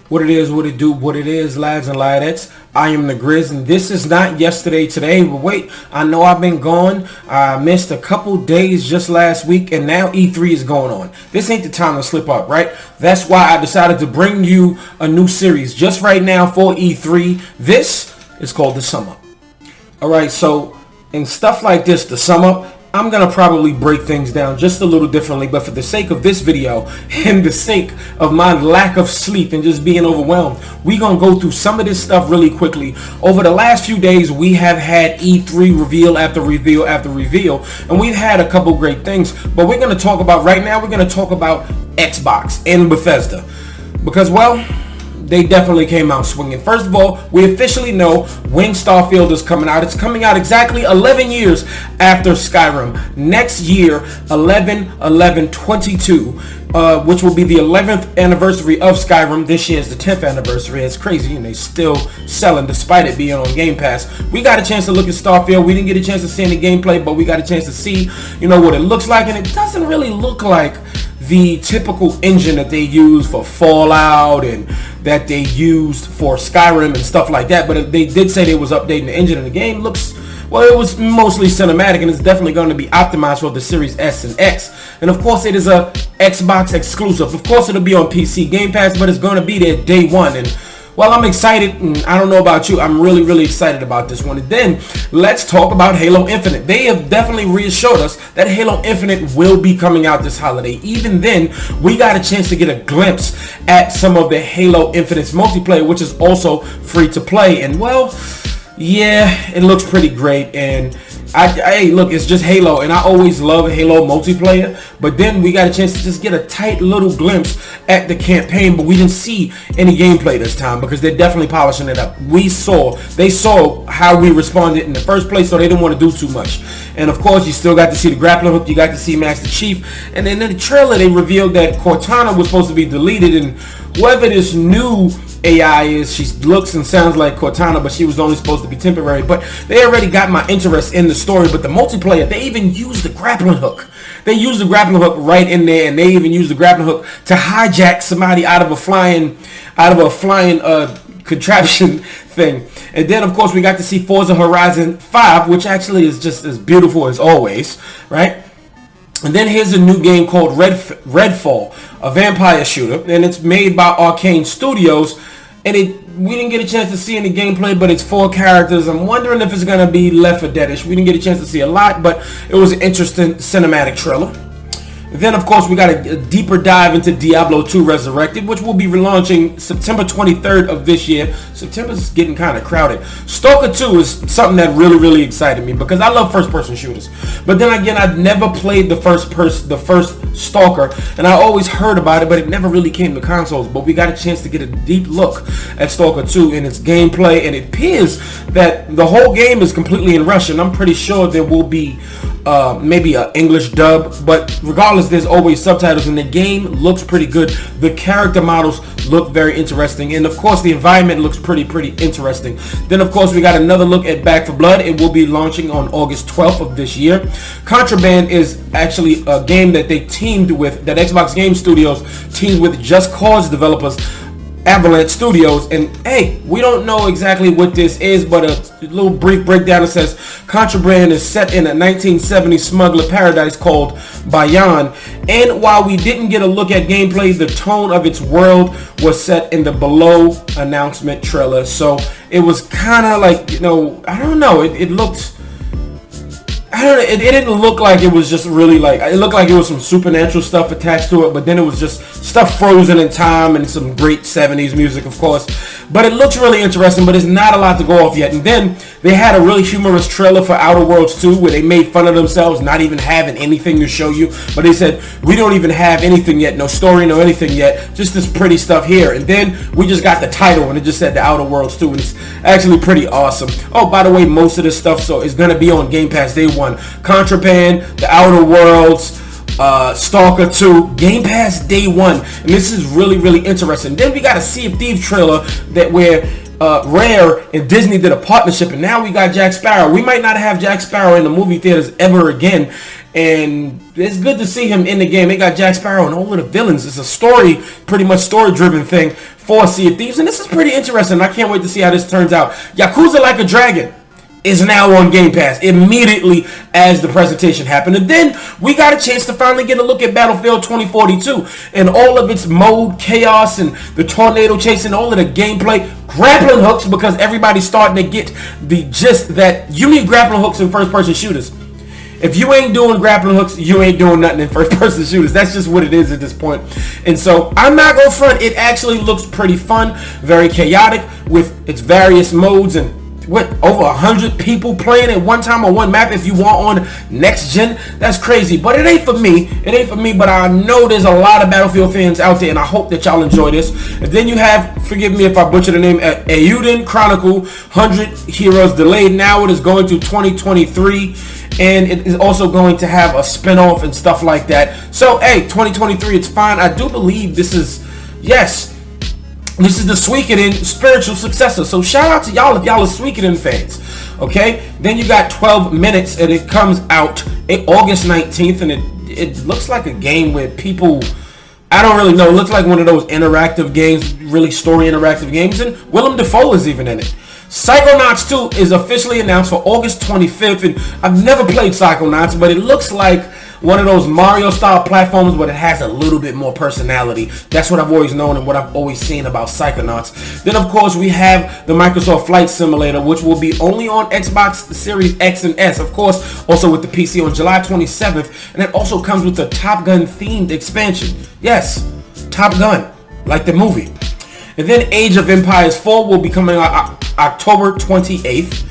What it is, what it do, what it is, lads and ladettes. I am the Grizz, and this is not yesterday today, but wait, I know I've been gone. I missed a couple days just last week, and now E3 is going on. This ain't the time to slip up, right? That's why I decided to bring you a new series just right now for E3. This is called The Sum Up. Alright, so in stuff like this, The Sum Up, I'm going to probably break things down just a little differently, but for the sake of this video and the sake of my lack of sleep and just being overwhelmed, we're going to go through some of this stuff really quickly. Over the last few days, we have had E3 reveal after reveal after reveal, and we've had a couple great things, but we're going to talk about, right now, we're going to talk about Xbox and Bethesda, because, well, they definitely came out swinging. First of all, we officially know when Starfield is coming out. It's coming out exactly 11 years after Skyrim. Next year, 11/11/22, which will be the 11th anniversary of Skyrim. This year is the 10th anniversary. It's crazy, and they still selling despite it being on Game Pass. We got a chance to look at Starfield. We didn't get a chance to see any gameplay, but we got a chance to see, what it looks like, and it doesn't really look like the typical engine that they use for Fallout and that they used for Skyrim and stuff like that. But they did say they was updating the engine, and the game looks, well, it was mostly cinematic, and it's definitely going to be optimized for the Series S and X. And of course, it is a Xbox exclusive. Of course, it'll be on PC Game Pass, but it's going to be there day one. And well, I'm excited, and I don't know about you, I'm really, really excited about this one. And then, let's talk about Halo Infinite. They have definitely reassured us that Halo Infinite will be coming out this holiday. Even then, we got a chance to get a glimpse at some of the Halo Infinite's multiplayer, which is also free to play. And well, yeah, it looks pretty great, and hey, look, it's just Halo, and I always love Halo multiplayer, but then we got a chance to just get a tight little glimpse at the campaign, but we didn't see any gameplay this time because they're definitely polishing it up. They saw how we responded in the first place, so they didn't want to do too much. And of course, you still got to see the grappling hook, you got to see Master Chief, and then in the trailer, they revealed that Cortana was supposed to be deleted, and whoever this new AI is, she looks and sounds like Cortana, but she was only supposed to be temporary. But they already got my interest in the story. But the multiplayer, they even used the grappling hook. They used the grappling hook right in there, and they even used the grappling hook to hijack somebody out of a flying contraption thing. And then, of course, we got to see Forza Horizon 5, which actually is just as beautiful as always, right? And then here's a new game called Redfall, a vampire shooter, and it's made by Arcane Studios. And we didn't get a chance to see any gameplay, but it's 4 characters. I'm wondering if it's going to be Left 4 Dead-ish. We didn't get a chance to see a lot, but it was an interesting cinematic trailer. Then, of course, we got a deeper dive into Diablo 2 Resurrected, which will be relaunching September 23rd of this year. September's getting kind of crowded. Stalker 2 is something that really, really excited me because I love first-person shooters. But then again, I've never played the first Stalker, and I always heard about it, but it never really came to consoles. But we got a chance to get a deep look at Stalker 2 and its gameplay, and it appears that the whole game is completely in Russian. I'm pretty sure there will be maybe an English dub, but regardless, there's always subtitles, and the game looks pretty good. The character models look very interesting, and of course the environment looks pretty interesting. Then of course we got another look at Back 4 Blood. It will be launching on August 12th of this year. Contraband is actually a game that they teamed with, that Xbox Game Studios teamed with Just Cause developers Avalanche Studios, and hey, we don't know exactly what this is, but a little brief breakdown. It says Contraband is set in a 1970s smuggler paradise called Bayan, and while we didn't get a look at gameplay, the tone of its world was set in the below announcement trailer. So it was kind of like, I don't know, it looked, I don't know, it didn't look like it was just really like, it looked like it was some supernatural stuff attached to it, but then it was just stuff frozen in time and some great 70s music, of course. But it looks really interesting, but it's not a lot to go off yet. And then they had a really humorous trailer for Outer Worlds 2 where they made fun of themselves not even having anything to show you. But they said, we don't even have anything yet, no story, no anything yet, just this pretty stuff here. And then we just got the title, and it just said the Outer Worlds 2, and it's actually pretty awesome. Oh, by the way, most of this stuff is going to be on Game Pass day one. Contraband, the Outer Worlds, Stalker 2, Game Pass day one, and this is really interesting. Then we got a Sea of Thieves trailer where Rare and Disney did a partnership, and now we got Jack Sparrow. We might not have Jack Sparrow in the movie theaters ever again, and it's good to see him in the game. They got Jack Sparrow and all of the villains. It's a story, pretty much story-driven thing for Sea of Thieves, and this is pretty interesting. I can't wait to see how this turns out. Yakuza Like a Dragon is now on Game Pass immediately as the presentation happened. And then we got a chance to finally get a look at Battlefield 2042 and all of its mode, chaos, and the tornado chase and all of the gameplay. Grappling hooks, because everybody's starting to get the gist that you need grappling hooks in first-person shooters. If you ain't doing grappling hooks, you ain't doing nothing in first-person shooters. That's just what it is at this point. And so I'm not going to front. It actually looks pretty fun, very chaotic with its various modes, and with over 100 people playing at one time on one map if you want on next gen. That's crazy, but it ain't for me. It ain't for me, but I know there's a lot of Battlefield fans out there, and I hope that y'all enjoy this. And then you have, forgive me if I butcher the name, Eiyuden Chronicle 100 Heroes delayed. Now it is going to 2023, and it is also going to have a spin-off and stuff like that. So hey, 2023, it's fine. I do believe this is, yes, this is the Suikoden spiritual successor. So shout out to y'all if y'all are Suikoden fans. Okay? Then you got 12 minutes, and it comes out August 19th, and it looks like a game where people, I don't really know, it looks like one of those interactive games, really story interactive games, and Willem Dafoe is even in it. Psychonauts 2 is officially announced for August 25th, and I've never played Psychonauts, but it looks like one of those Mario style platforms, but it has a little bit more personality. That's what I've always known and what I've always seen about Psychonauts. Then of course we have the Microsoft Flight Simulator, which will be only on Xbox Series X and S, of course, also with the PC on July 27th, and it also comes with a Top Gun themed expansion. Yes, Top Gun, like the movie. And then Age of Empires 4 will be coming out October 28th.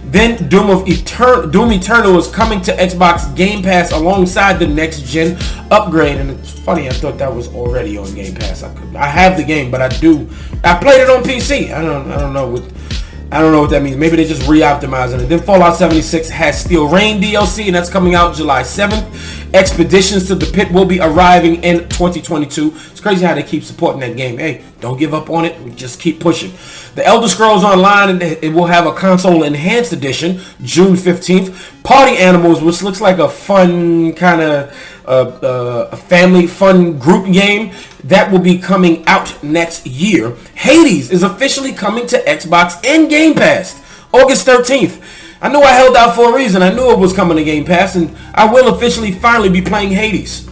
Then Doom Eternal is coming to Xbox Game Pass alongside the next gen upgrade, and it's funny, I thought that was already on Game Pass. I have the game, but I played it on PC. I don't know what that means. Maybe they just re-optimizing it. Then Fallout 76 has Steel Rain DLC, and that's coming out July 7th. Expeditions to the Pit will be arriving in 2022. It's crazy how they keep supporting that game. Hey, don't give up on it. We just keep pushing. The Elder Scrolls Online, it will have a console enhanced edition June 15th. Party Animals, which looks like a fun kind of a family fun group game, that will be coming out next year. Hades is officially coming to Xbox and Game Pass August 13th. I knew I held out for a reason. I knew it was coming to Game Pass, and I will officially finally be playing Hades.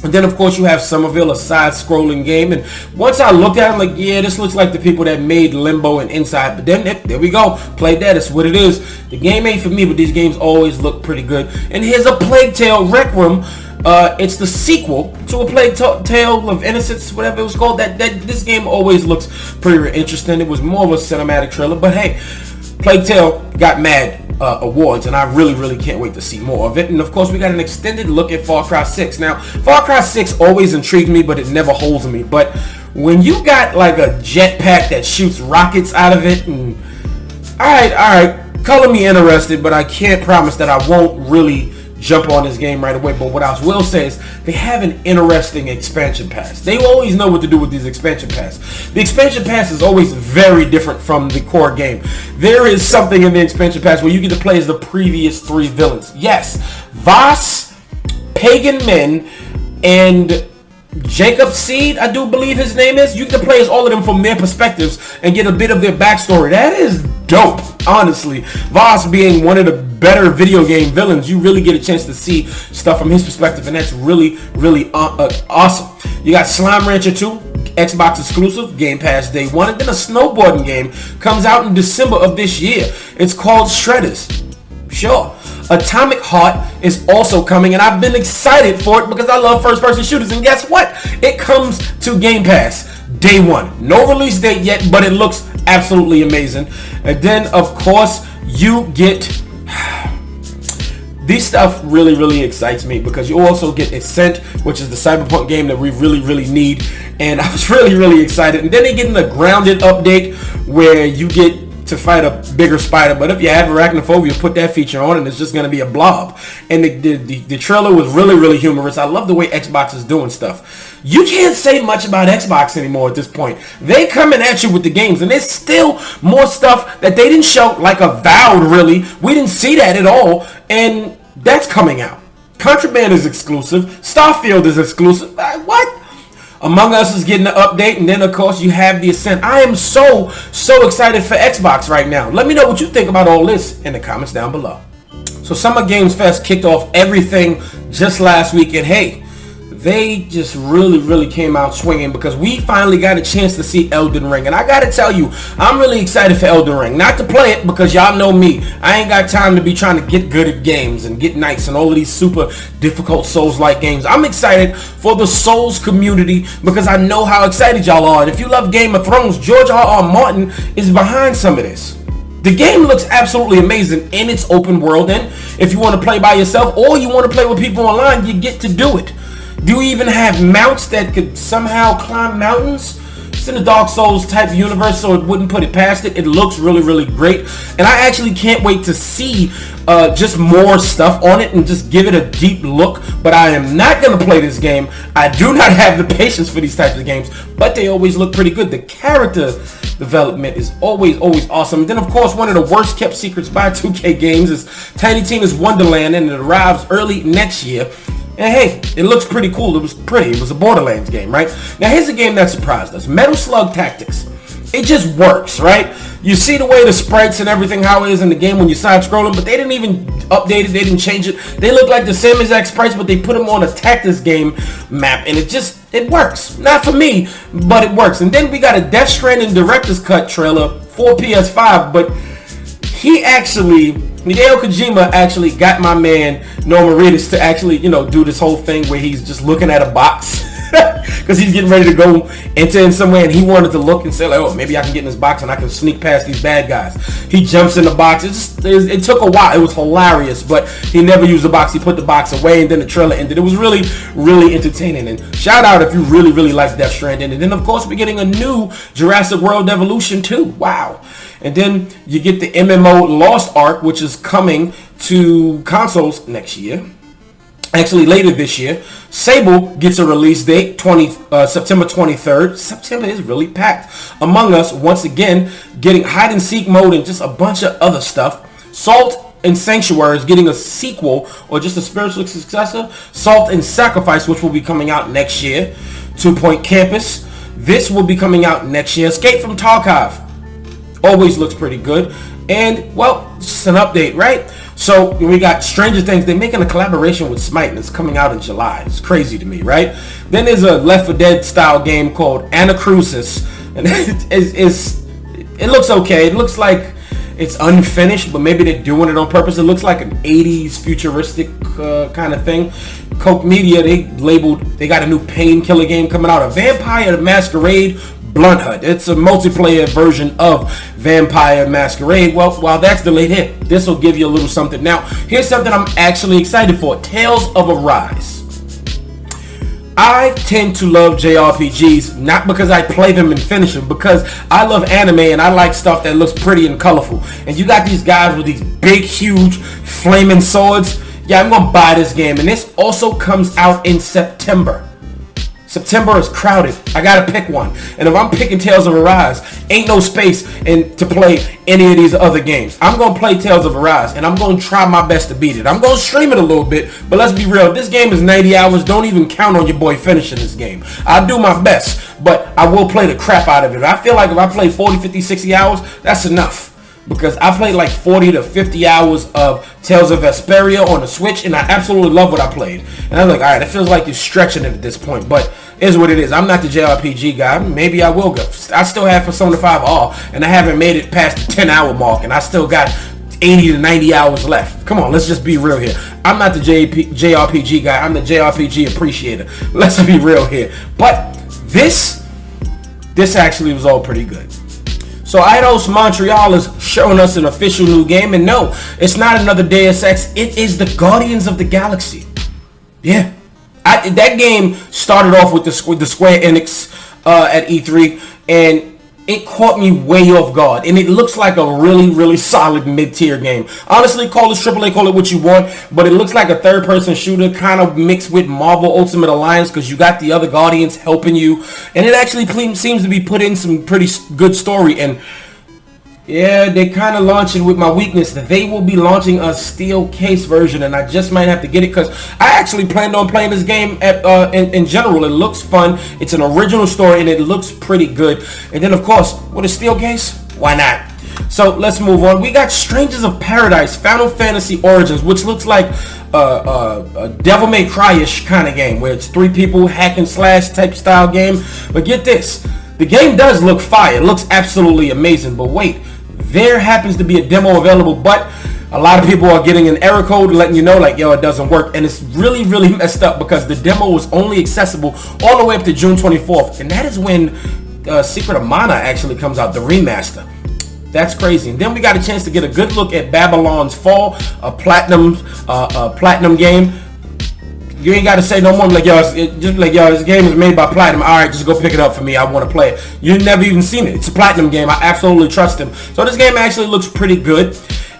And then of course you have Somerville, a side-scrolling game, and once I looked at it, I'm like, yeah, this looks like the people that made Limbo and Inside. But then there we go, played that. It's what it is. The game ain't for me, but these games always look pretty good. And here's a Plague Tale Requiem. It's the sequel to a Plague Tale of Innocence, whatever it was called. This game always looks pretty interesting. It was more of a cinematic trailer, but hey, Plague Tale got mad awards, and I really can't wait to see more of it. And of course we got an extended look at Far Cry 6. Now Far Cry 6 always intrigued me, but it never holds me. But when you got like a jetpack that shoots rockets out of it, and alright, color me interested, but I can't promise that I won't really jump on this game right away. But what I will say is they have an interesting expansion pass. They always know what to do with these expansion pass. The expansion pass is always very different from the core game. There is something in the expansion pass where you get to play as the previous 3 villains. Yes, Voss, Pagan Men, and Jacob Seed, I do believe his name is. You get to play as all of them from their perspectives and get a bit of their backstory. That is dope, honestly. Voss being one of the better video game villains, you really get a chance to see stuff from his perspective, and that's really awesome. You got Slime Rancher 2, Xbox exclusive, Game Pass day 1, and then a snowboarding game comes out in December of this year. It's called Shredders. Sure. Atomic Heart is also coming, and I've been excited for it because I love first-person shooters, and guess what? It comes to Game Pass day 1. No release date yet, but it looks absolutely amazing. And then, of course, you get... This stuff really excites me because you also get Ascent, which is the Cyberpunk game that we really need, and I was really excited. And then they get in a Grounded update where you get to fight a bigger spider, but if you have arachnophobia, put that feature on and it's just going to be a blob. And the trailer was really humorous. I love the way Xbox is doing stuff. You can't say much about Xbox anymore at this point. They coming at you with the games, and there's still more stuff that they didn't show, like Avowed, really. We didn't see that at all, and that's coming out. Contraband is exclusive. Starfield is exclusive. What? Among Us is getting an update, and then, of course, you have the Ascent. I am so excited for Xbox right now. Let me know what you think about all this in the comments down below. So Summer Games Fest kicked off everything just last week, and hey, they just really came out swinging because we finally got a chance to see Elden Ring. And I gotta tell you, I'm really excited for Elden Ring. Not to play it because y'all know me. I ain't got time to be trying to get good at games and get nice and all of these super difficult Souls-like games. I'm excited for the Souls community because I know how excited y'all are. And if you love Game of Thrones, George R.R. Martin is behind some of this. The game looks absolutely amazing in its open world. And if you want to play by yourself or you want to play with people online, you get to do it. Do you even have mounts that could somehow climb mountains? It's in a Dark Souls type universe, so it wouldn't put it past it. It looks really great. And I actually can't wait to see just more stuff on it and just give it a deep look. But I am not going to play this game. I do not have the patience for these types of games, but they always look pretty good. The character development is always awesome. And then, of course, one of the worst kept secrets by 2K Games is Tiny Tina's Wonderland, and it arrives early next year. And hey, it looks pretty cool. It was pretty. It was a Borderlands game, right? Now here's a game that surprised us. Metal Slug Tactics. It just works, right? You see the way the sprites and everything, how it is in the game when you're side-scrolling, but they didn't even update it. They didn't change it. They look like the same exact sprites, but they put them on a Tactics game map, and it works. Not for me, but it works. And then we got a Death Stranding Director's Cut trailer for PS5, but Hideo Kojima actually got my man Norman Reedus to actually, do this whole thing where he's just looking at a box because he's getting ready to go enter in somewhere, and he wanted to look and say, like, oh, maybe I can get in this box and I can sneak past these bad guys. He jumps in the box. It took a while. It was hilarious, but he never used the box. He put the box away, and then the trailer ended. It was really entertaining. And shout out if you really like Death Stranding. And then, of course, we're getting a new Jurassic World Evolution 2. Wow. And then you get the MMO Lost Ark, which is coming to consoles next year. Actually, later this year. Sable gets a release date, September 23rd. September is really packed. Among Us, once again, getting hide and seek mode and just a bunch of other stuff. Salt and Sanctuary is getting a sequel or just a spiritual successor. Salt and Sacrifice, which will be coming out next year. 2 Point Campus. This will be coming out next year. Escape from Tarkov. Always looks pretty good. And, well, just an update, right? So, we got Stranger Things. They're making a collaboration with Smite, and it's coming out in July. It's crazy to me, right? Then there's a Left 4 Dead style game called Anacrusis. And it looks okay. It looks like it's unfinished, but maybe they're doing it on purpose. It looks like an 80s futuristic kind of thing. Coke Media, they got a new painkiller game coming out. A Vampire Masquerade Blunt Hunt. It's a multiplayer version of Vampire Masquerade. Well, while that's delayed here, this will give you a little something. Now, here's something I'm actually excited for. Tales of Arise. I tend to love JRPGs, not because I play them and finish them, because I love anime and I like stuff that looks pretty and colorful. And you got these guys with these big, huge, flaming swords. Yeah, I'm going to buy this game. And this also comes out in September. September is crowded. I gotta pick one. And if I'm picking Tales of Arise, ain't no space to play any of these other games. I'm gonna play Tales of Arise, and I'm gonna try my best to beat it. I'm gonna stream it a little bit, but let's be real. This game is 90 hours. Don't even count on your boy finishing this game. I'll do my best, but I will play the crap out of it. I feel like if I play 40, 50, 60 hours, that's enough. Because I played like 40 to 50 hours of Tales of Vesperia on the Switch, and I absolutely love what I played. And I was like, all right, it feels like you're stretching it at this point, but it is what it is. I'm not the JRPG guy. Maybe I will go. I still have Persona 5R, and I haven't made it past the 10-hour mark, and I still got 80 to 90 hours left. Come on, let's just be real here. I'm not the JRPG guy. I'm the JRPG appreciator. Let's be real here. But this actually was all pretty good. So Eidos Montreal is showing us an official new game, and no, it's not another Deus Ex. It is the Guardians of the Galaxy. Yeah, that game started off with the Square Enix at E3, and it caught me way off guard, and it looks like a really solid mid-tier game. Honestly, call this AAA, call it what you want, but it looks like a third-person shooter kind of mixed with Marvel Ultimate Alliance, because you got the other Guardians helping you, and it actually seems to be put in some pretty good story. And yeah, they kind of launching with my weakness that they will be launching a steel case version, and I just might have to get it because I actually planned on playing this game in general. It looks fun. It's an original story, and it looks pretty good. And then, of course, with a steel case, why not? So let's move on. We got Strangers of Paradise, Final Fantasy Origins, which looks like a Devil May Cry-ish kind of game, where it's 3 people hack and slash type style game. But get this, the game does look fire. It looks absolutely amazing. But wait, there happens to be a demo available, but a lot of people are getting an error code letting you know, like, yo, it doesn't work. And it's really messed up because the demo was only accessible all the way up to June 24th. And that is when Secret of Mana actually comes out, the remaster. That's crazy. And then we got a chance to get a good look at Babylon's Fall, a platinum game. You ain't got to say no more. I'm like, yo, this game is made by Platinum. All right, just go pick it up for me. I want to play it. You've never even seen it. It's a Platinum game. I absolutely trust them. So this game actually looks pretty good.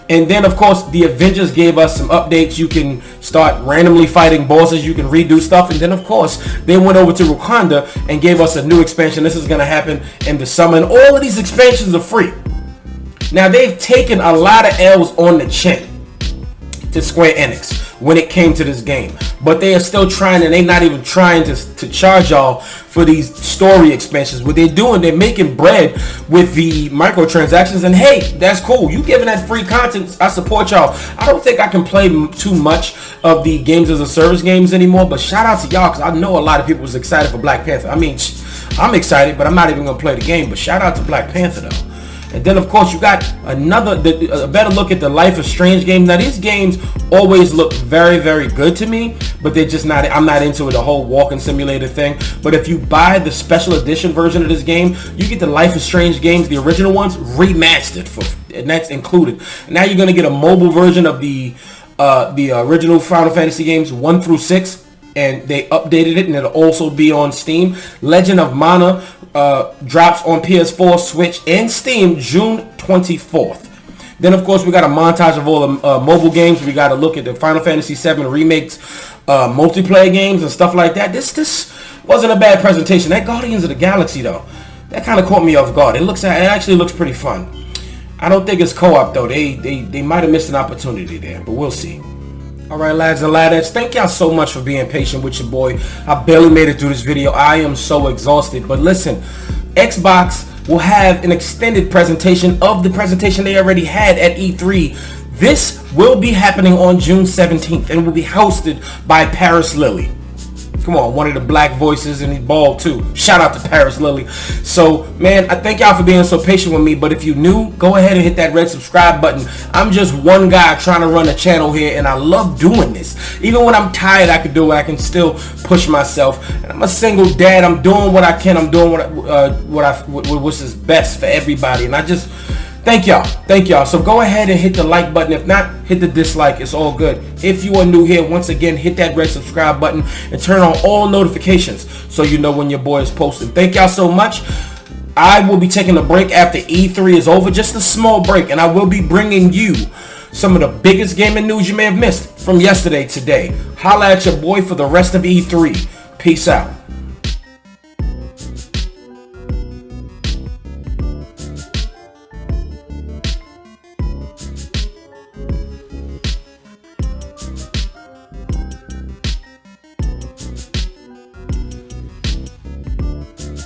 And then, of course, the Avengers gave us some updates. You can start randomly fighting bosses. You can redo stuff. And then, of course, they went over to Wakanda and gave us a new expansion. This is going to happen in the summer. And all of these expansions are free. Now, they've taken a lot of L's on the chin to Square Enix when it came to this game, but they are still trying, and they're not even trying to charge y'all for these story expansions. What they're doing, they're making bread with the microtransactions, and hey, that's cool. You giving that free content, I support y'all. I don't think I can play too much of the games as a service games anymore, but shout out to y'all, because I know a lot of people was excited for Black Panther. I mean, I'm excited, but I'm not even gonna play the game. But shout out to Black Panther though. And then, of course, you got a better look at the Life is Strange games. Now, these games always look very good to me, but they're just not, I'm not into it, the whole walking simulator thing. But if you buy the special edition version of this game, you get the Life is Strange games, the original ones, remastered, and that's included. Now you're going to get a mobile version of the original Final Fantasy games 1 through 6. And they updated it, and it'll also be on Steam. Legend of Mana drops on PS4, Switch, and Steam June 24th. Then, of course, we got a montage of all the mobile games. We got to look at the Final Fantasy VII remakes, multiplayer games, and stuff like that. This wasn't a bad presentation. That Guardians of the Galaxy, though, that kind of caught me off guard. It actually looks pretty fun. I don't think it's co-op, though. They might have missed an opportunity there, but we'll see. Alright, lads and ladettes, thank y'all so much for being patient with your boy. I barely made it through this video. I am so exhausted. But listen, Xbox will have an extended presentation of the presentation they already had at E3. This will be happening on June 17th and will be hosted by Paris Lily. Come on, one of the black voices, and he's bald too. Shout out to Paris Lily. So, man, I thank y'all for being so patient with me. But if you're new, go ahead and hit that red subscribe button. I'm just one guy trying to run a channel here, and I love doing this. Even when I'm tired, I can do it. I can still push myself. And I'm a single dad. I'm doing what I can. I'm doing what's is best for everybody. And I just thank y'all. So go ahead and hit the like button. If not, hit the dislike. It's all good. If you are new here, once again, hit that red subscribe button and turn on all notifications so you know when your boy is posting. Thank y'all so much. I will be taking a break after E3 is over, just a small break, and I will be bringing you some of the biggest gaming news you may have missed from yesterday today. Holla at your boy for the rest of E3. Peace out.